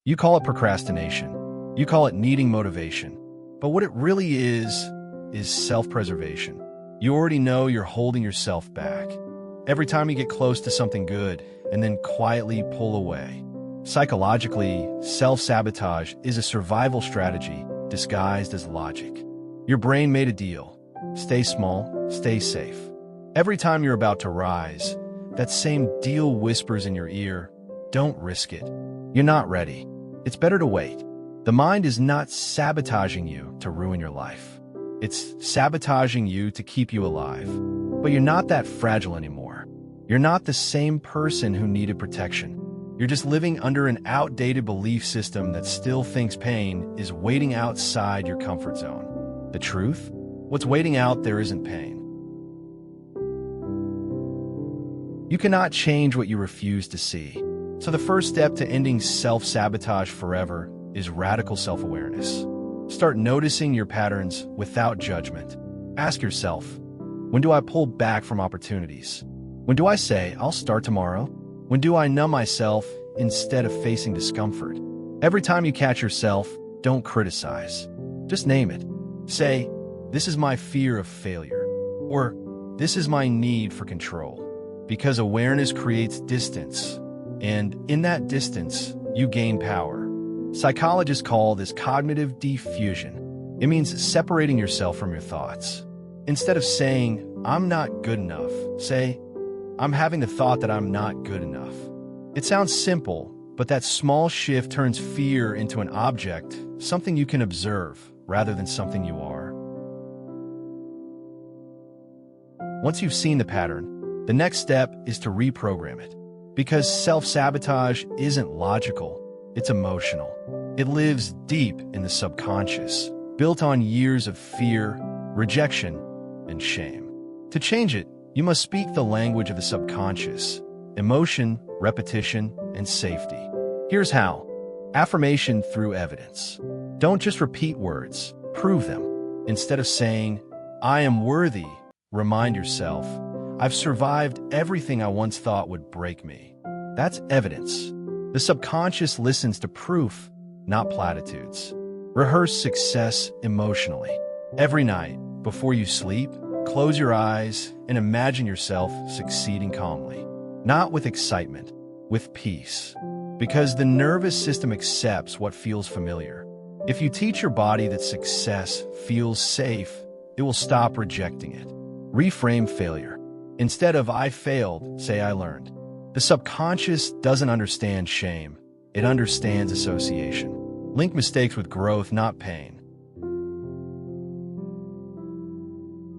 You call it procrastination. You call it needing motivation. But what it really is self-preservation. You already know you're holding yourself back. Every time you get close to something good and then quietly pull away. Psychologically, self-sabotage is a survival strategy disguised as logic. Your brain made a deal. Stay small, stay safe. Every time you're about to rise, that same deal whispers in your ear, don't risk it. You're not ready. It's better to wait. The mind is not sabotaging you to ruin your life. It's sabotaging you to keep you alive. But you're not that fragile anymore. You're not the same person who needed protection. You're just living under an outdated belief system that still thinks pain is waiting outside your comfort zone. The truth? What's waiting out there isn't pain. You cannot change what you refuse to see. So the first step to ending self-sabotage forever is radical self-awareness. Start noticing your patterns without judgment. Ask yourself, when do I pull back from opportunities? When do I say, I'll start tomorrow? When do I numb myself instead of facing discomfort? Every time you catch yourself, don't criticize. Just name it. Say, this is my fear of failure, or this is my need for control. Because awareness creates distance, and in that distance, you gain power. Psychologists call this cognitive diffusion. It means separating yourself from your thoughts. Instead of saying, I'm not good enough, say, I'm having the thought that I'm not good enough. It sounds simple, but that small shift turns fear into an object, something you can observe, rather than something you are. Once you've seen the pattern, the next step is to reprogram it. Because self-sabotage isn't logical, it's emotional. It lives deep in the subconscious, built on years of fear, rejection, and shame. To change it, you must speak the language of the subconscious: emotion, repetition, and safety. Here's how. Affirmation through evidence. Don't just repeat words, prove them. Instead of saying, I am worthy, remind yourself, I've survived everything I once thought would break me. That's evidence. The subconscious listens to proof, not platitudes. Rehearse success emotionally. Every night, before you sleep, close your eyes and imagine yourself succeeding calmly. Not with excitement, with peace. Because the nervous system accepts what feels familiar. If you teach your body that success feels safe, it will stop rejecting it. Reframe failure. Instead of I failed, say I learned. The subconscious doesn't understand shame. It understands association. Link mistakes with growth, not pain.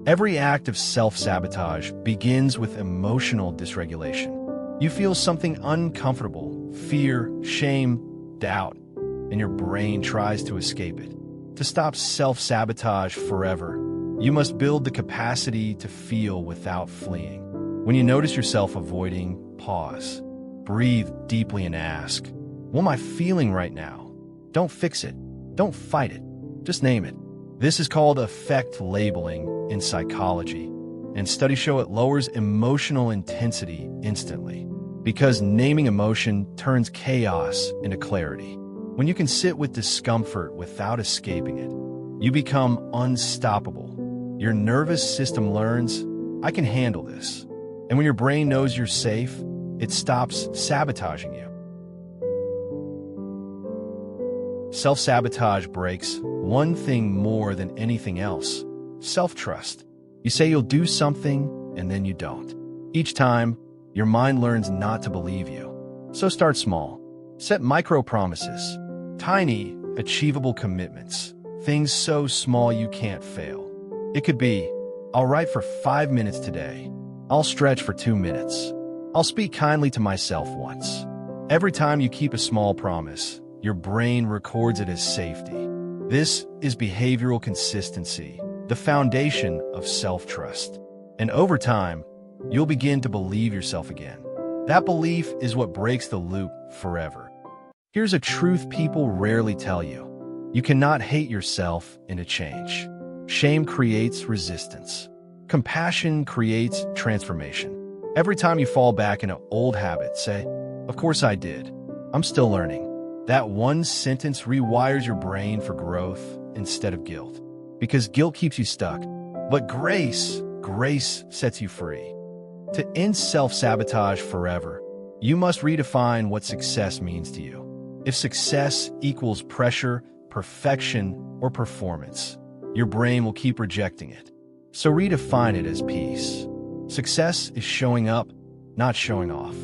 Every act of self-sabotage begins with emotional dysregulation. You feel something uncomfortable, fear, shame, doubt, and your brain tries to escape it. To stop self-sabotage forever, you must build the capacity to feel without fleeing. When you notice yourself avoiding, pause. Breathe deeply and ask, what am I feeling right now? Don't fix it. Don't fight it. Just name it. This is called affect labeling in psychology, and studies show it lowers emotional intensity instantly. Because naming emotion turns chaos into clarity. When you can sit with discomfort without escaping it, you become unstoppable. Your nervous system learns, I can handle this. And when your brain knows you're safe, it stops sabotaging you. Self-sabotage breaks one thing more than anything else: self-trust. You say you'll do something, and then you don't. Each time, your mind learns not to believe you. So start small. Set micro-promises. Tiny, achievable commitments. Things so small you can't fail. It could be, I'll write for 5 minutes today. I'll stretch for 2 minutes. I'll speak kindly to myself once. Every time you keep a small promise, your brain records it as safety. This is behavioral consistency, the foundation of self-trust. And over time, you'll begin to believe yourself again. That belief is what breaks the loop forever. Here's a truth people rarely tell you. You cannot hate yourself into change. Shame creates resistance. Compassion creates transformation. Every time you fall back into old habits, say, of course I did. I'm still learning. That one sentence rewires your brain for growth instead of guilt. Because guilt keeps you stuck, but grace sets you free. To end self-sabotage forever, you must redefine what success means to you. If success equals pressure, perfection, or performance, your brain will keep rejecting it. So redefine it as peace. Success is showing up, not showing off.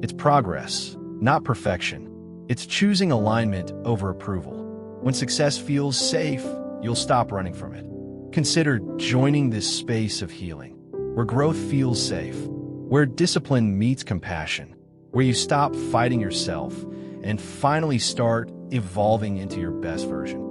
It's progress, not perfection. It's choosing alignment over approval. When success feels safe, you'll stop running from it. Consider joining this space of healing, where growth feels safe, where discipline meets compassion, where you stop fighting yourself and finally start evolving into your best version.